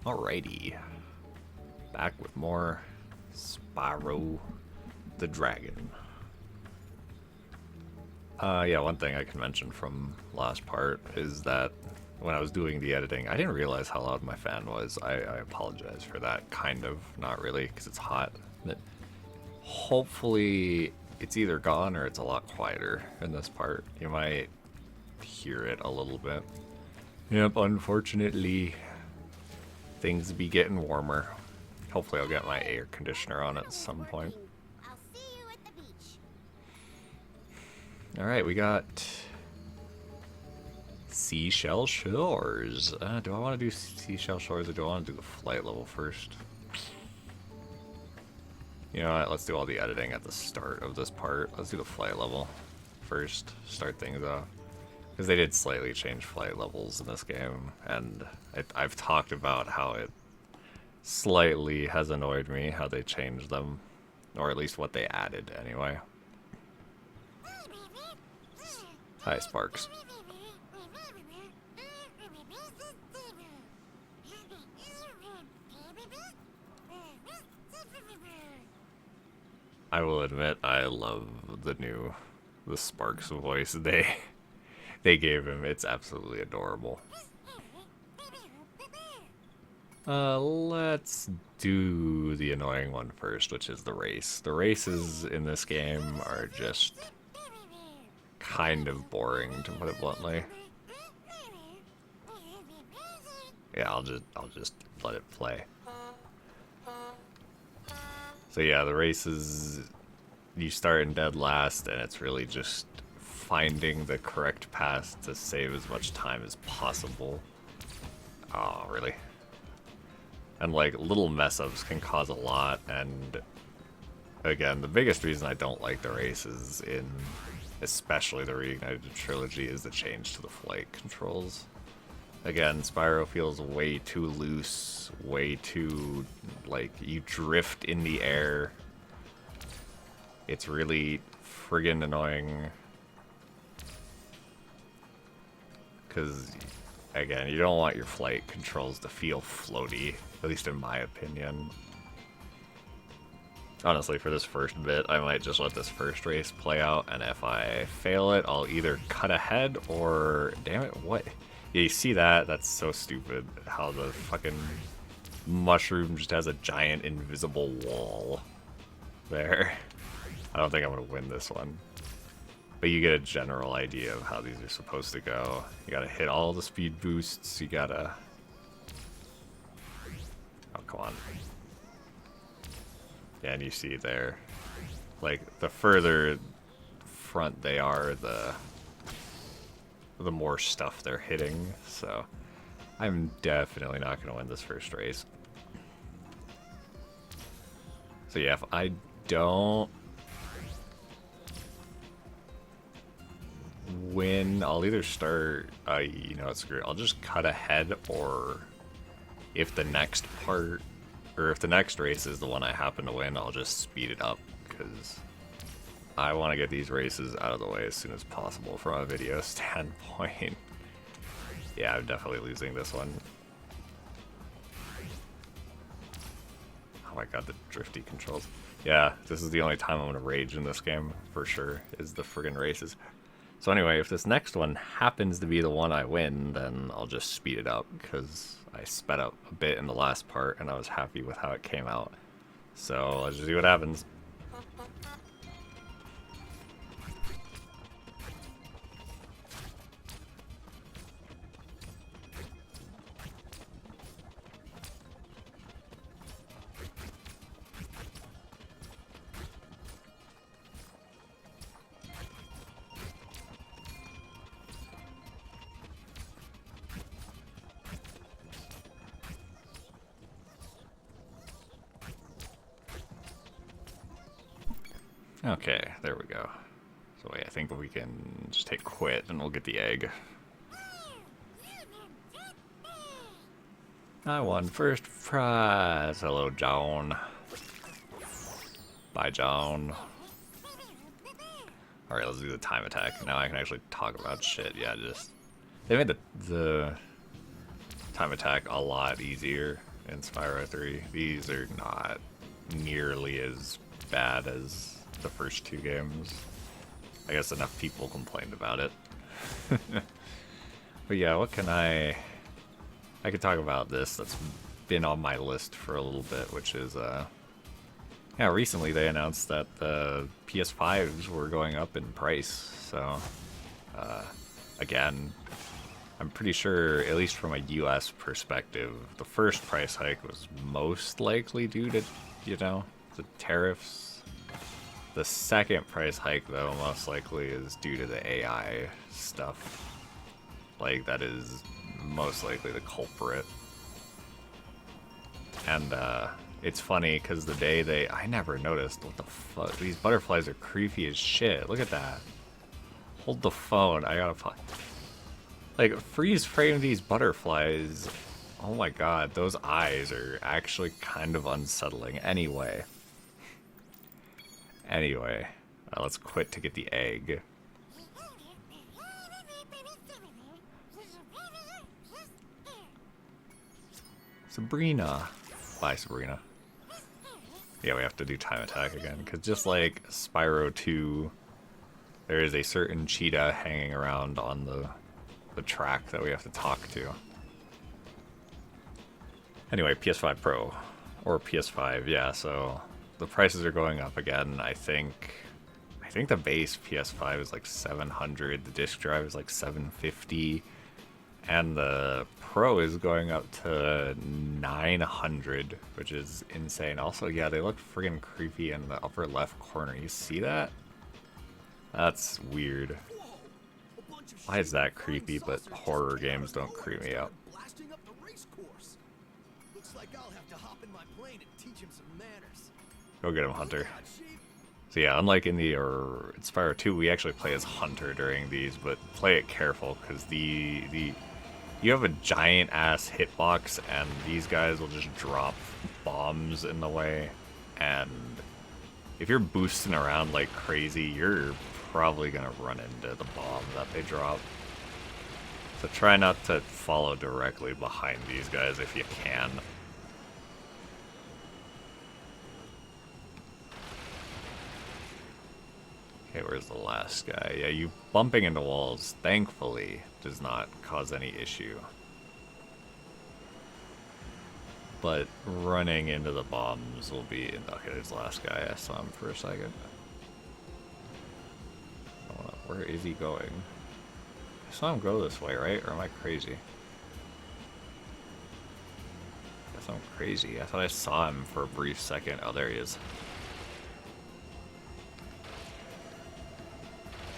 Alrighty, back with more Spyro the Dragon. Yeah, one thing I can mention from last part is that when I was doing the editing, I didn't realize how loud my fan was. I apologize for that, kind of, not really, because it's hot. But hopefully it's either gone or it's a lot quieter in this part. You might hear it a little bit. Yep, unfortunately, things be getting warmer. Hopefully I'll get my air conditioner on at some point. I'll see you at the beach. Alright, we got Seashell Shores. Do I want to do Seashell Shores or do I want to do the flight level first? You know what, let's do all the editing at the start of this part. Let's do the flight level first, start things off. Because they did slightly change flight levels in this game, and I've talked about how it slightly has annoyed me, how they changed them. Or at least what they added, anyway. Hi, Sparks. I will admit, I love the Sparks voice they gave him. It's absolutely adorable. Let's do the annoying one first, which is the race. The races in this game are just kind of boring, to put it bluntly. Yeah, I'll just let it play. So yeah, the races, you start in dead last, and it's really just finding the correct path to save as much time as possible. Oh, really? And like, little mess-ups can cause a lot, and again, the biggest reason I don't like the races in especially the Reignited Trilogy is the change to the flight controls. Again, Spyro feels way too loose, way too, like, you drift in the air. It's really friggin' annoying. Because, again, you don't want your flight controls to feel floaty, at least in my opinion. Honestly, for this first bit, I might just let this first race play out, and if I fail it, I'll either cut ahead or... Damn it, what? Yeah, you see that? That's so stupid, how the fucking mushroom just has a giant invisible wall there. I don't think I'm going to win this one. But you get a general idea of how these are supposed to go. You gotta hit all the speed boosts, you gotta... Oh, come on. Yeah, and you see there, like, the further front they are, the more stuff they're hitting, so I'm definitely not going to win this first race. So yeah, if I don't win, I'll either start, you know what, screw it, I'll just cut ahead, or if the next part, or if the next race is the one I happen to win, I'll just speed it up, because I want to get these races out of the way as soon as possible from a video standpoint. Yeah, I'm definitely losing this one. Oh my god, the drifty controls. Yeah, this is the only time I'm going to rage in this game, for sure, is the friggin' races. So anyway, if this next one happens to be the one I win, then I'll just speed it up, because I sped up a bit in the last part, and I was happy with how it came out. So let's just see what happens. Okay, there we go. So wait, I think we can just take quit and we'll get the egg. I won first prize. Hello, John. Bye, John. Alright, let's do the time attack. Now I can actually talk about shit. Yeah, just... They made the time attack a lot easier in Spyro 3. These are not nearly as bad as the first two games. I guess enough people complained about it. But yeah, what can I could talk about this that's been on my list for a little bit, which is yeah, recently they announced that the PS5s were going up in price. So again, I'm pretty sure, at least from a US perspective, the first price hike was most likely due to, you know, the tariffs. The second price hike, though, most likely is due to the AI stuff. Like, that is most likely the culprit. And it's funny because the day I never noticed. What the fuck? These butterflies are creepy as shit. Look at that. Hold the phone. I gotta like, freeze frame these butterflies. Oh my god, those eyes are actually kind of unsettling. Anyway, let's quit to get the egg. Sabrina. Bye, Sabrina. Yeah, we have to do time attack again, because just like Spyro 2, there is a certain cheetah hanging around on the track that we have to talk to. Anyway, PS5 Pro, or PS5, yeah, so the prices are going up again. I think the base PS5 is like 700, the disc drive is like 750, and the Pro is going up to 900, which is insane. Also, yeah, they look friggin' creepy in the upper left corner. You see that? That's weird. Why is that creepy, but horror games don't creep me out? Go get him, Hunter. So yeah, unlike in the Spyro 2, we actually play as Hunter during these, but play it careful, because you have a giant ass hitbox, and these guys will just drop bombs in the way, and if you're boosting around like crazy, you're probably gonna run into the bomb that they drop. So try not to follow directly behind these guys if you can. Okay, where's the last guy? Yeah, you bumping into walls, thankfully, does not cause any issue. But running into the bombs will be... Okay, there's the last guy. I saw him for a second. Where is he going? I saw him go this way, right? Or am I crazy? I guess I'm crazy. I thought I saw him for a brief second. Oh, there he is.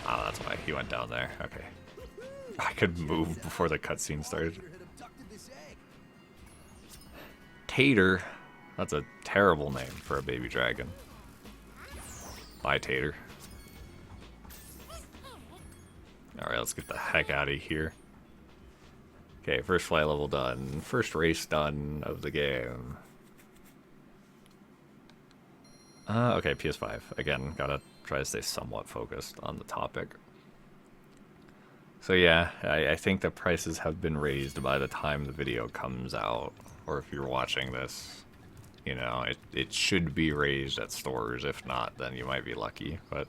Ah, that's why he went down there. Okay. I could move before the cutscene started. Tater. That's a terrible name for a baby dragon. Bye, Tater. Alright, let's get the heck out of here. Okay, first flight level done. First race done of the game. Okay, PS5. Again, gotta try to stay somewhat focused on the topic. So yeah, I think the prices have been raised by the time the video comes out. Or if you're watching this, you know, it should be raised at stores. If not, then you might be lucky. But,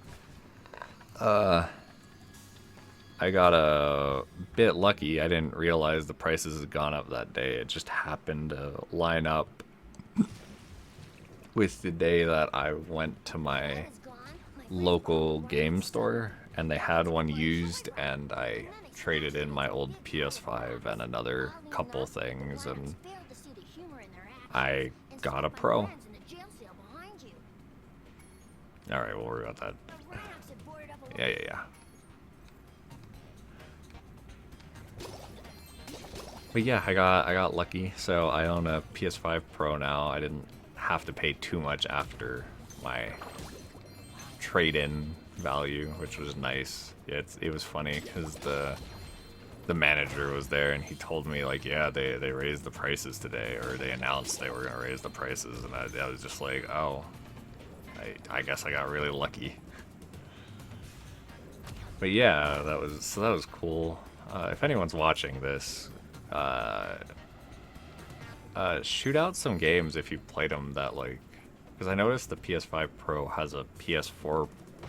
I got a bit lucky. I didn't realize the prices had gone up that day. It just happened to line up with the day that I went to my local game store, and they had one used, and I traded in my old PS5 and another couple things, and I got a Pro. Alright, we'll worry about that. Yeah. But yeah, I got lucky, so I own a PS5 Pro now. I didn't have to pay too much after my trade-in value, which was nice. Yeah, it was funny because the manager was there, and he told me, like, yeah, they raised the prices today, or they announced they were gonna raise the prices, and I was just like, oh, I guess I got really lucky. But yeah, that was cool. If anyone's watching this, shoot out some games if you played them that like, because I noticed the PS5 Pro has a PS4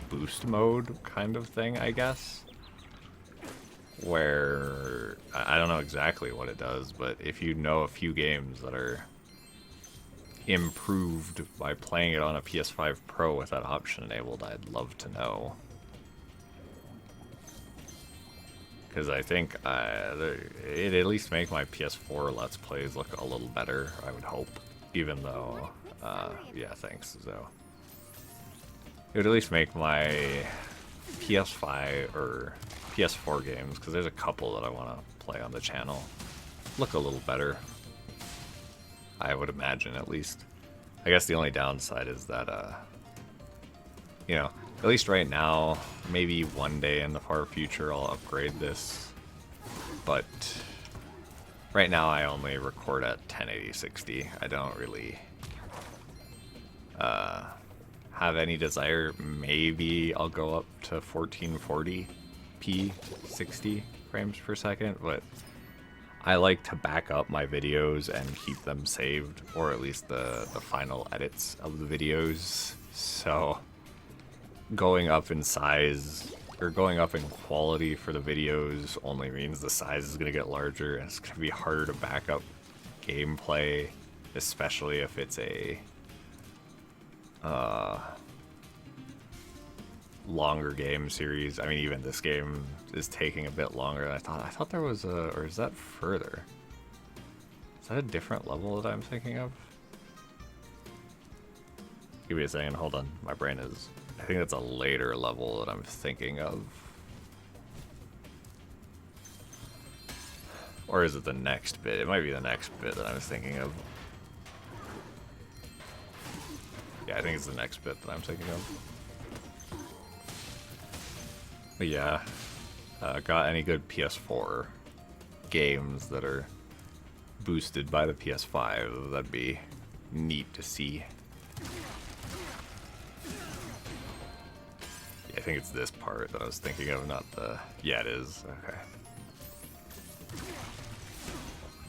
boost mode kind of thing, I guess, where I don't know exactly what it does, but if you know a few games that are improved by playing it on a PS5 Pro with that option enabled, I'd love to know. Because I think it'd at least make my PS4 Let's Plays look a little better, I would hope. Even though, yeah, thanks, Zoe. It would at least make my PS5 or PS4 games, because there's a couple that I want to play on the channel, look a little better. I would imagine, at least. I guess the only downside is that, you know, at least right now, maybe one day in the far future I'll upgrade this, but right now I only record at 1080-60. I don't really have any desire. Maybe I'll go up to 1440p 60 frames per second, but I like to back up my videos and keep them saved, or at least the final edits of the videos, so going up in size, or going up in quality for the videos only means the size is going to get larger, and it's going to be harder to back up gameplay, especially if it's a longer game series. I mean, even this game is taking a bit longer than I thought. I thought there was a, or is that further? Is that a different level that I'm thinking of? Give me a second, hold on. My brain is, I think that's a later level that I'm thinking of. Or is it the next bit? It might be the next bit that I was thinking of. Yeah, I think it's the next bit that I'm thinking of. But yeah, got any good PS4 games that are boosted by the PS5? That'd be neat to see. I think it's this part that I was thinking of, not the... Yeah, it is. Okay.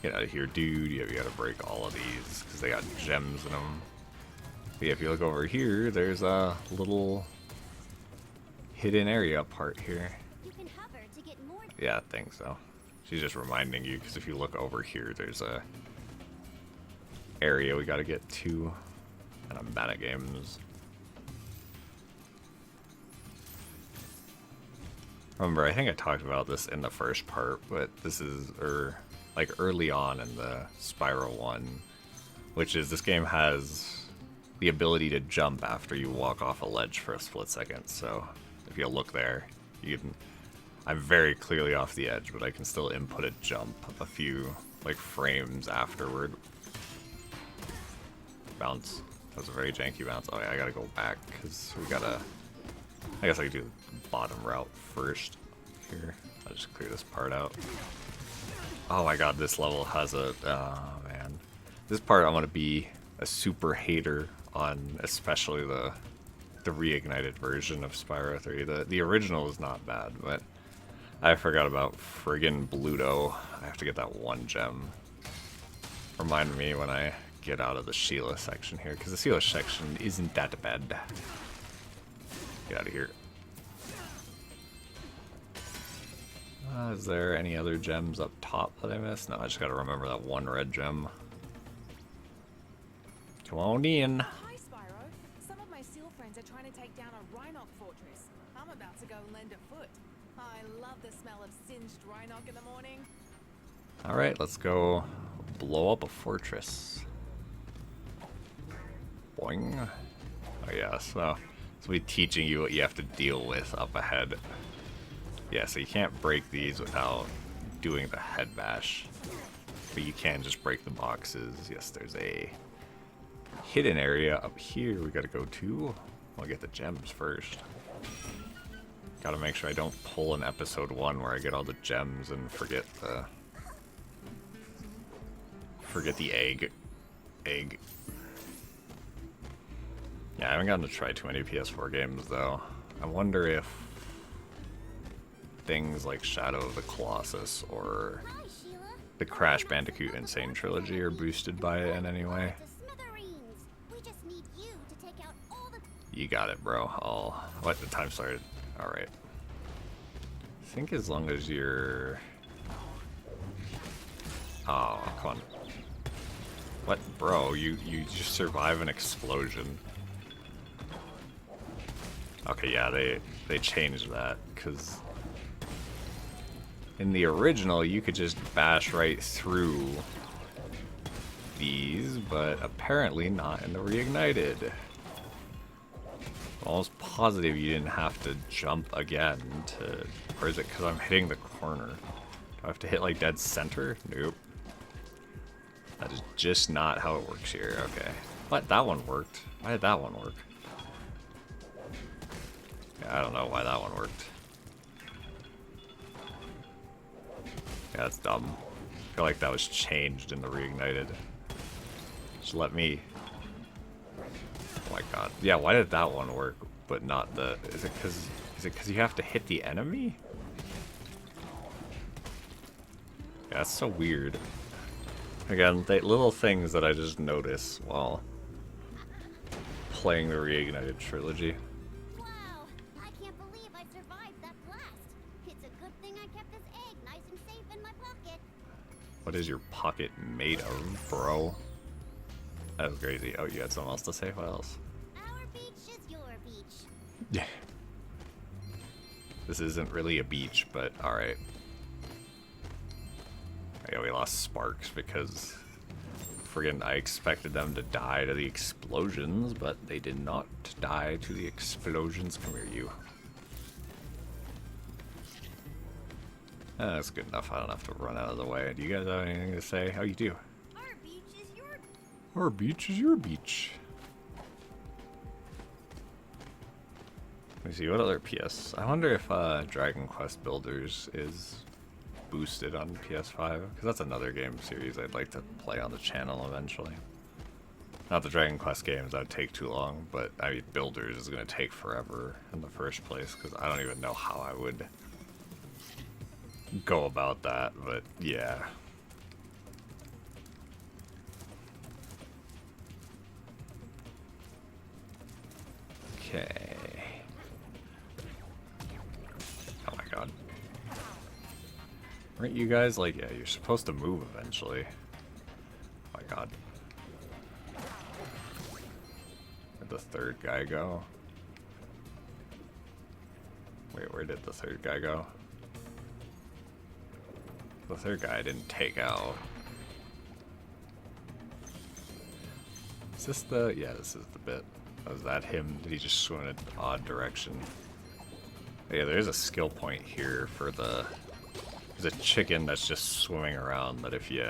Get out of here, dude. Yeah, we gotta break all of these, because they got gems in them. But yeah, if you look over here, there's a little hidden area part here. You can hover to get more. Yeah, I think so. She's just reminding you, because if you look over here, there's a area we gotta get to. And I'm bad at games. Remember, I think I talked about this in the first part, but this is, like early on in the Spyro one, which is this game has the ability to jump after you walk off a ledge for a split second. So if you look there, you can, I'm very clearly off the edge, but I can still input a jump a few like frames afterward. Bounce. That was a very janky bounce. Oh yeah, I gotta go back because we gotta, I guess I could do the bottom route first here. I'll just clear this part out. Oh my god, this level has a, oh man. This part I'm gonna be a super hater on, especially the Reignited version of Spyro 3. The original is not bad, but I forgot about friggin' Bluto. I have to get that one gem. Remind me when I get out of the Sheila section here, because the Sheila section isn't that bad. Get out of here. Is there any other gems up top that I missed? No, I just gotta remember that one red gem. Come on in. Hi, Spyro. Some of my seal friends are trying to take down a Rhinoc fortress. I'm about to go lend a foot. I love the smell of singed Rhinoc in the morning. Alright, let's go blow up a fortress. Boing. Oh yeah, so we're teaching you what you have to deal with up ahead. Yeah, so you can't break these without doing the head bash. But you can just break the boxes. Yes, there's a hidden area up here we gotta go to. I'll get the gems first. Gotta make sure I don't pull an episode 1 where I get all the gems and forget the egg. Yeah, I haven't gotten to try too many PS4 games though. I wonder if things like Shadow of the Colossus or Hi, Sheila. the Crash Bandicoot Insane Trilogy are boosted by it in any way. To smithereens. We just need you to take out all the You got it, bro. What? The time started. Alright. I think as long as you're... Oh, come on. What? Bro, you just survive an explosion. Okay, yeah, they changed that, because... in the original, you could just bash right through these, but apparently not in the Reignited. I'm almost positive you didn't have to jump again to... Or is it because I'm hitting the corner? Do I have to hit like dead center? Nope. That is just not how it works here. Okay. What? That one worked. Why did that one work? Yeah, I don't know why that one worked. Yeah, that's dumb. I feel like that was changed in the Reignited. Just let me... Oh my god. Yeah, why did that one work, but not the... Is it because you have to hit the enemy? Yeah, that's so weird. Again, little things that I just notice while playing the Reignited Trilogy. Wow, I can't believe I survived that blast. It's a good thing I kept this egg nice and safe in my pocket. What is your pocket made of, bro? That was crazy. Oh, you had something else to say? What else? Our beach is your beach. Yeah. This isn't really a beach, but alright. Yeah, we lost Sparks because friggin' I expected them to die to the explosions, but they did not die to the explosions. Come here, you. That's good enough. I don't have to run out of the way. Do you guys have anything to say? How you do? Our beach is your Our beach is your beach. Let me see, what other PS? I wonder if Dragon Quest Builders is boosted on PS5, because that's another game series I'd like to play on the channel eventually. Not the Dragon Quest games, that would take too long, but I mean, Builders is going to take forever in the first place, because I don't even know how I would go about that, but yeah. Okay. Oh my god. Aren't you guys like, yeah, you're supposed to move eventually. Oh my god. Where'd the third guy go? Wait, where did the third guy go? The third guy I didn't take out. Is this the... yeah, this is the bit. Was that him? Did he just swim in an odd direction? Yeah, there's a skill point here for the... There's a chicken that's just swimming around that if you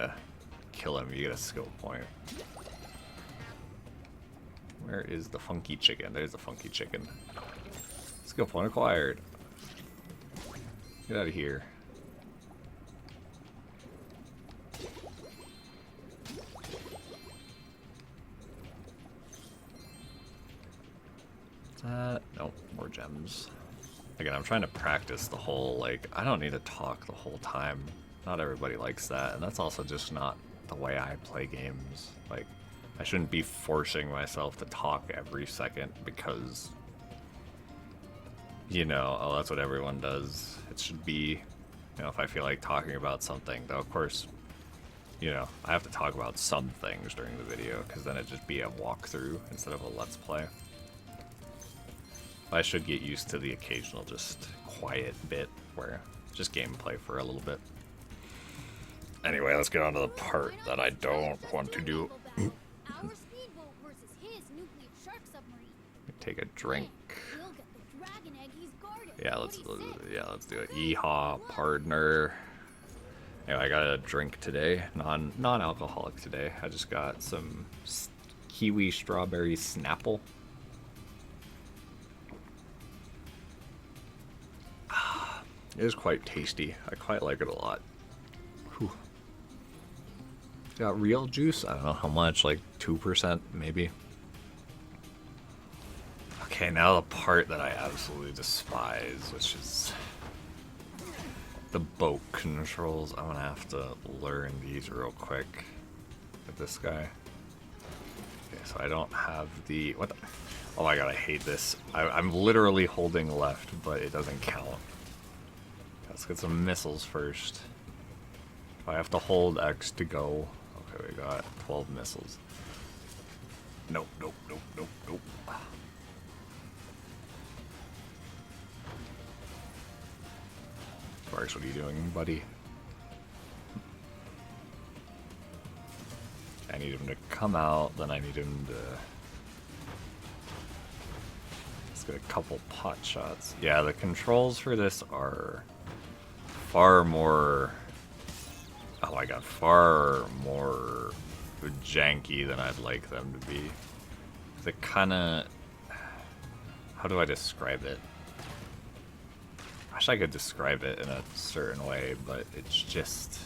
kill him, you get a skill point. Where is the funky chicken? There's the funky chicken. Skill point acquired. Get out of here. Nope, more gems. Again, I'm trying to practice the whole, like, I don't need to talk the whole time. Not everybody likes that, and that's also just not the way I play games. Like, I shouldn't be forcing myself to talk every second because, you know, oh, that's what everyone does. It should be, you know, if I feel like talking about something, though, of course, you know, I have to talk about some things during the video, because then it'd just be a walkthrough instead of a let's play. I should get used to the occasional just quiet bit where just gameplay for a little bit. Anyway, let's get on to the part that I don't want to do. Our speedboat versus his nuclear shark submarine. Take a drink. We'll get the dragon egg he's guarded. Yeah, let's do it. Yeehaw, partner. Anyway, I got a drink today, non-alcoholic today. I just got some kiwi strawberry Snapple. It is quite tasty. I quite like it a lot. Whew. Got real juice? I don't know how much, like 2% maybe. Okay, now the part that I absolutely despise, which is the boat controls. I'm gonna have to learn these real quick with this guy. Okay, so I don't have the... What the... Oh my god, I hate this. I'm literally holding left, but it doesn't count. Let's get some missiles first. I have to hold X to go. Okay, we got 12 missiles. Nope, nope, nope, nope, nope. Sparks, what are you doing, buddy? I need him to come out, then I need him to... Let's get a couple pot shots. Yeah, the controls for this are far more... Oh my god, far more janky than I'd like them to be. They kinda... How do I describe it? I wish I could describe it in a certain way, but it's just...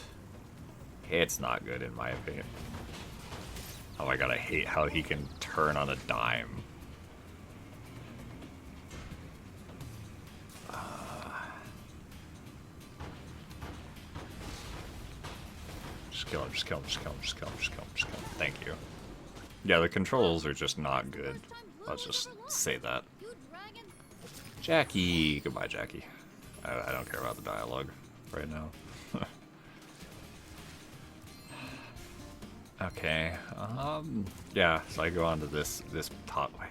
It's not good in my opinion. Oh my god, I hate how he can turn on a dime. Just kill him, just kill him, just kill him, just kill him, just kill him, just kill him. Thank you. Yeah, the controls are just not good. Let's just say that. Jackie! Goodbye, Jackie. I don't care about the dialogue right now. Okay, yeah, so I go on to this top way.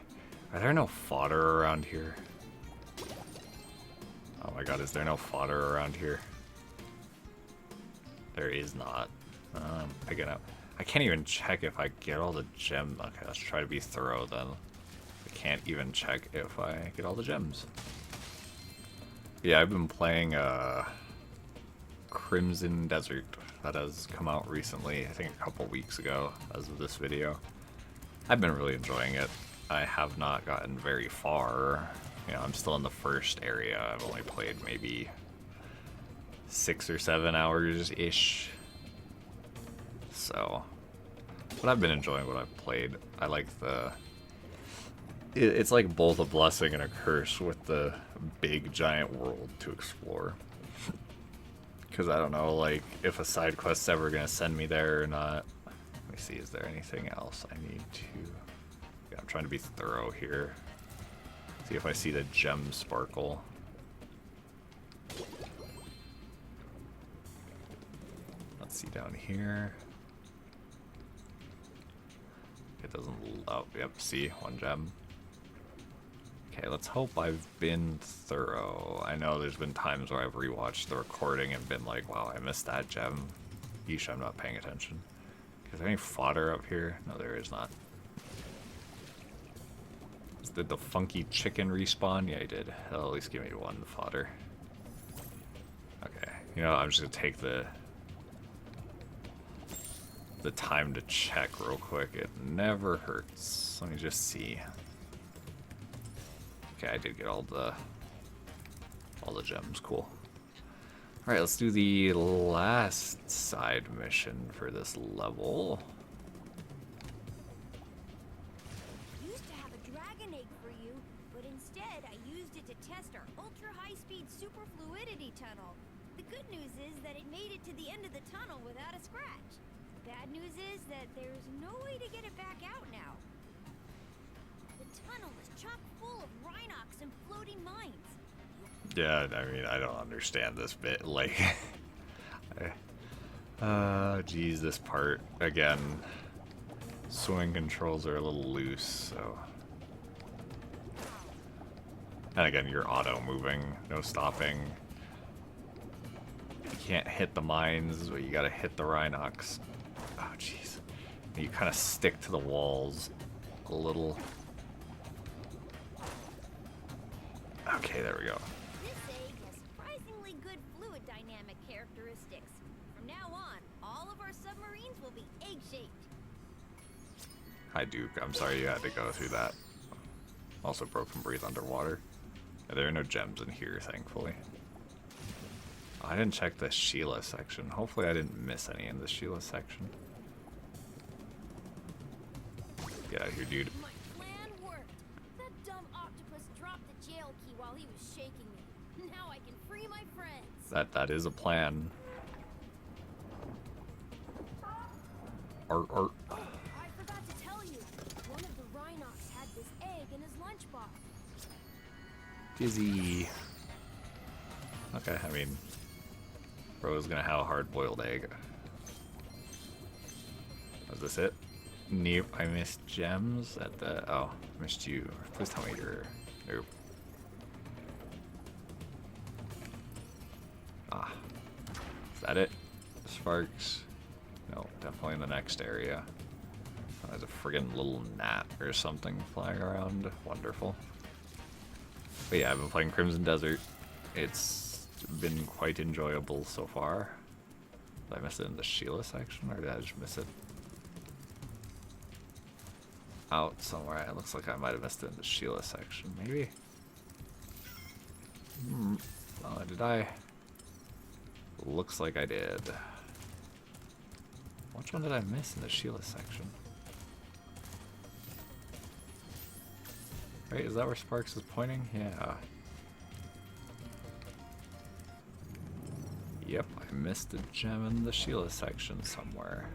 Are there no fodder around here? Oh my god, is there no fodder around here? There is not. Picking up. I can't even check if I get all the gems. Okay, let's try to be thorough then. I can't even check if I get all the gems. Yeah, I've been playing Crimson Desert. That has come out recently, I think a couple weeks ago as of this video. I've been really enjoying it. I have not gotten very far. You know, I'm still in the first area. I've only played maybe 6 or 7 hours-ish. So, but I've been enjoying what I've played. I like the... It's like both a blessing and a curse with the big giant world to explore. Because I don't know, like, if a side quest's ever going to send me there or not. Let me see, is there anything else I need to... Yeah, I'm trying to be thorough here. See if I see the gem sparkle. Let's see down here. It doesn't... Oh, yep, see, 1 gem. Okay, let's hope I've been thorough. I know there's been times where I've rewatched the recording and been like, wow, I missed that gem. Yeesh, I'm not paying attention. Is there any fodder up here? No, there is not. Did the funky chicken respawn? Yeah, he did. He'll at least give me 1 fodder. Okay, you know, I'm just gonna take the time to check real quick. It never hurts. Let me just see. Okay, I did get all the gems. Cool. All right, let's do the last side mission for this level. Used to have a dragon egg for you, but instead I used it to test our ultra high-speed super fluidity tunnel. The good news is that it made it to the end of the tunnel without a scratch. The bad news is that there's no way to get it back out now. The tunnel is chock full of rhinox and floating mines. Yeah, I mean, I don't understand this bit. Like, geez, this part again. Swing controls are a little loose, so. And again, you're auto moving, no stopping. You can't hit the mines, but you gotta hit the rhinox. Oh, jeez. You kind of stick to the walls a little. Okay, there we go. This egg has surprisingly good fluid dynamic characteristics. From now on, all of our submarines will be egg-shaped. Hi, Duke. I'm sorry you had to go through that. Also broke from breathe underwater. Yeah, there are no gems in here, thankfully. Oh, I didn't check the Sheila section. Hopefully I didn't miss any in the Sheila section. Get out of here, dude. My plan worked. That dumb octopus dropped the jail key while he was shaking me. Now I can free my friends. That is a plan. Art. I forgot to tell you. One of the Rhinox had this egg in his lunchbox. Dizzy. Okay, I mean, bro's gonna have a hard-boiled egg. Was this it? Nope, I missed gems at the... Oh, missed you. Please tell me you're... Nope. Ah. Is that it? Sparks? No, definitely in the next area. Oh, there's a friggin' little gnat or something flying around. Wonderful. But yeah, I've been playing Crimson Desert. It's been quite enjoyable so far. Did I miss it in the Sheila section, or did I just miss it out somewhere? It looks like I might have missed it in the Sheila section, maybe? Did I? Looks like I did. Which one did I miss in the Sheila section? Right, is that where Sparks is pointing? Yeah. Yep, I missed a gem in the Sheila section somewhere.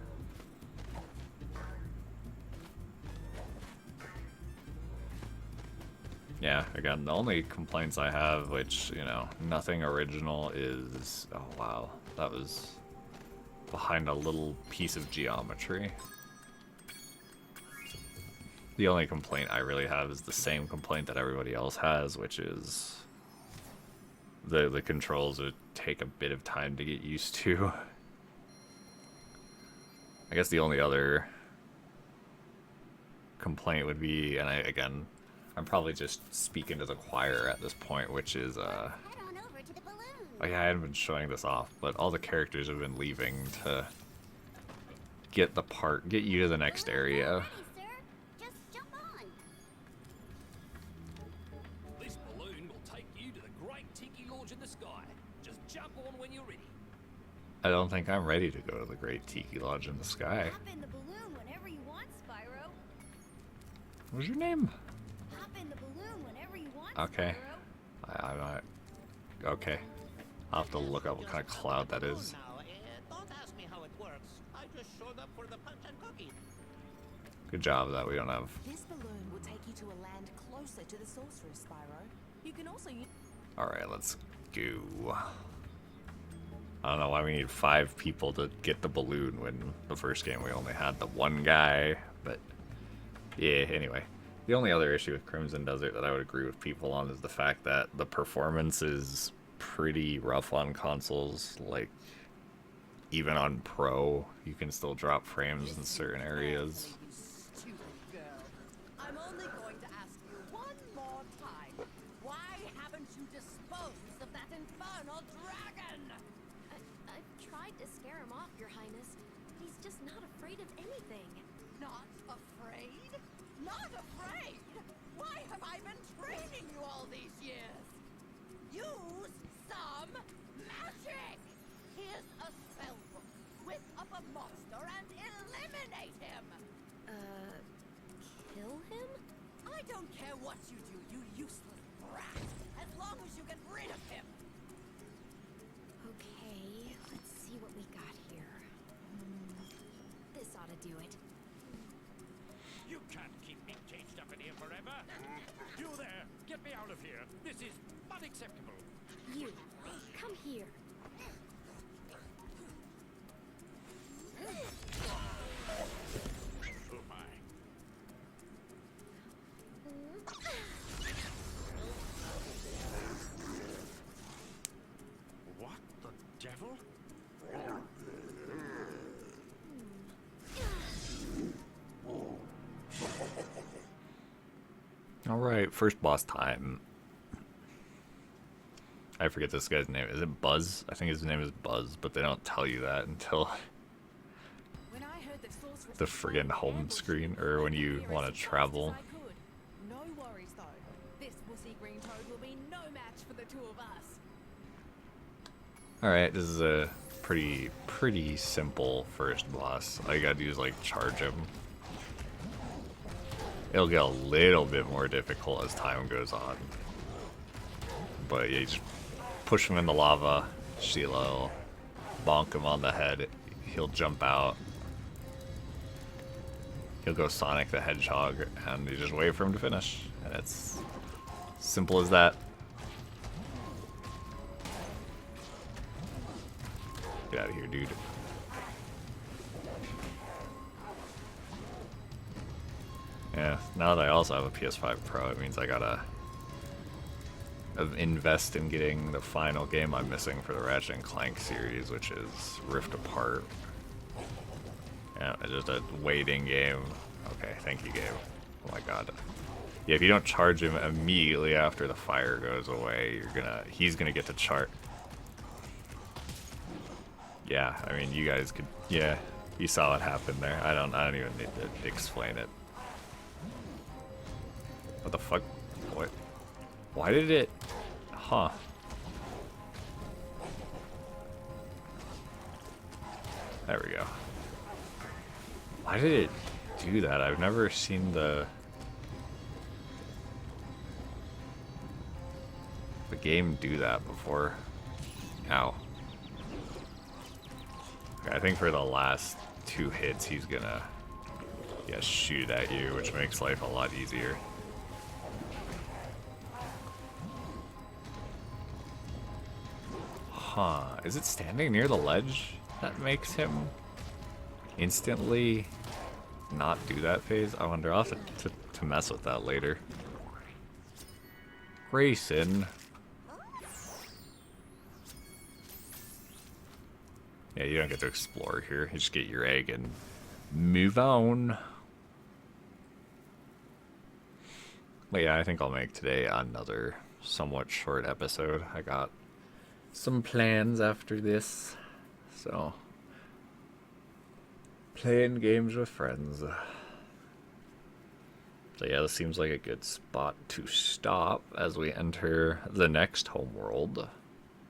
Yeah, again, the only complaints I have, which, you know, nothing original, is... Oh, wow. That was behind a little piece of geometry. The only complaint I really have is the same complaint that everybody else has, which is the controls would take a bit of time to get used to. I guess the only other complaint would be, and I'm probably just speaking to the choir at this point, which is, oh yeah, I haven't been showing this off, but all the characters have been leaving to get you to the next area. This balloon will take you to the great Tiki Lodge in the sky. Just jump on when you're ready. I don't think I'm ready to go to the great Tiki Lodge in the sky. Hop in the balloon whenever you want, Spyro. What's your name? Hop in the balloon whenever you want, Okay. Spyro. I'm not... Okay. I'll have to look up what kind of cloud that is. Don't ask me how it works. I just showed up for the punch and cookie. Good job that we don't have... This balloon will take you to a land closer to the sorceress, Spyro. You can also use... Alright, let's go. I don't know why we need 5 people to get the balloon when the first game we only had the one guy, but yeah, anyway. The only other issue with Crimson Desert that I would agree with people on is the fact that the performance is pretty rough on consoles. Like, even on Pro, you can still drop frames in certain areas. Stupid girl. I'm only going to ask you one more time. Why haven't you disposed of that infernal dragon? I've tried to scare him off, Your Highness. He's just not afraid of anything. Not afraid? Not afraid? Why have I been training you all these years? Use some magic! Here's a spell book. Whip up a monster and eliminate him! Kill him? I don't care what you do, you useless brat, as long as you get rid of him! Okay, let's see what we got here. This ought to do it. You can't keep me caged up in here forever. You there, get me out of here. This is unacceptable. You, come here. Oh my. What the devil? Alright, first boss time. I forget this guy's name. Is it Buzz? I think his name is Buzz, but they don't tell you that until When I heard that sorceress the was trying friggin' to home ambush screen, you, or I when came you here want as to fast travel. as I could. No worries though. This wussy green toad will be no match for the two of us. Alright, this is a pretty simple first boss. All you gotta do is like charge him. It'll get a little bit more difficult as time goes on. But yeah, you just push him in the lava, Sheila will bonk him on the head. He'll jump out. He'll go Sonic the Hedgehog, and you just wait for him to finish. And it's simple as that. Get out of here, dude. Yeah, now that I also have a PS5 Pro, it means I gotta invest in getting the final game I'm missing for the Ratchet & Clank series, which is Rift Apart. Yeah, it's just a waiting game. Okay, thank you, game. Oh my god. Yeah, if you don't charge him immediately after the fire goes away, he's gonna get to chart. Yeah, I mean, you guys could, yeah, you saw what happened there. I don't even need to explain it. What the fuck? What? Why did it? Huh. There we go. Why did it do that? I've never seen the game do that before. Ow. Okay, I think for the last 2 hits he's gonna shoot at you, which makes life a lot easier. Huh. Is it standing near the ledge that makes him instantly not do that phase? I wonder. I'll have to mess with that later. Grayson. Yeah, you don't get to explore here. You just get your egg and move on. But yeah, I think I'll make today another somewhat short episode. I got some plans after this, so playing games with friends. So yeah, this seems like a good spot to stop as we enter the next homeworld,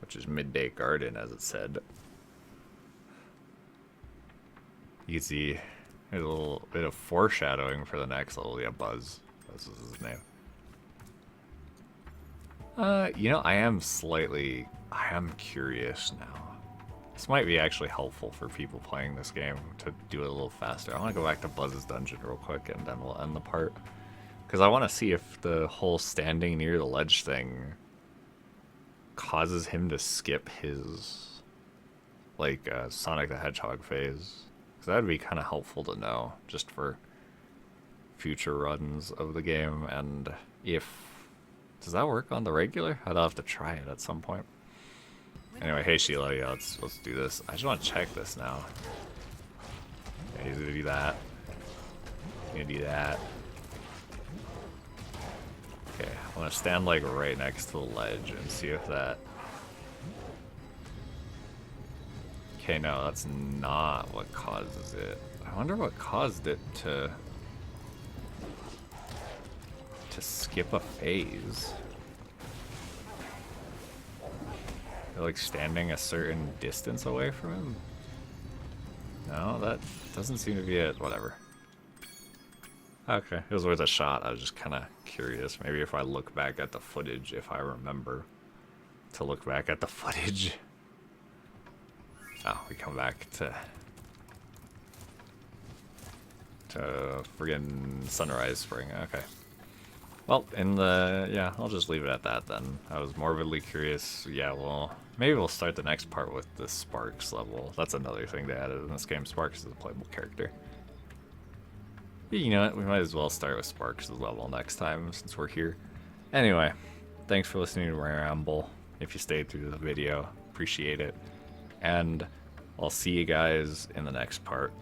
which is Midday Garden, as it said. You can see there's a little bit of foreshadowing for the next level. Yeah, Buzz. Buzz is his name. You know, I am curious now. This might be actually helpful for people playing this game to do it a little faster. I want to go back to Buzz's dungeon real quick, and then we'll end the part. Because I want to see if the whole standing near the ledge thing causes him to skip his, like, Sonic the Hedgehog phase. Because that would be kind of helpful to know, just for future runs of the game. And if... Does that work on the regular? I'd have to try it at some point. Anyway, hey Sheila, yeah, let's do this. I just want to check this now. Okay, he's gonna do that. He's gonna do that. Okay, I want to stand like right next to the ledge and see if that... Okay, no, that's not what causes it. I wonder what caused it to skip a phase. They're like standing a certain distance away from him? No, that doesn't seem to be it. Whatever. Okay, it was worth a shot. I was just kind of curious. Maybe if I look back at the footage, if I remember to look back at the footage. Oh, we come back to friggin' Sunrise Spring. Okay. Well, yeah, I'll just leave it at that then. I was morbidly curious. Yeah, well, maybe we'll start the next part with the Sparks level. That's another thing they added in this game. Sparks is a playable character. You know what? We might as well start with Sparks' level next time since we're here. Anyway, thanks for listening to my ramble. If you stayed through the video, appreciate it. And I'll see you guys in the next part.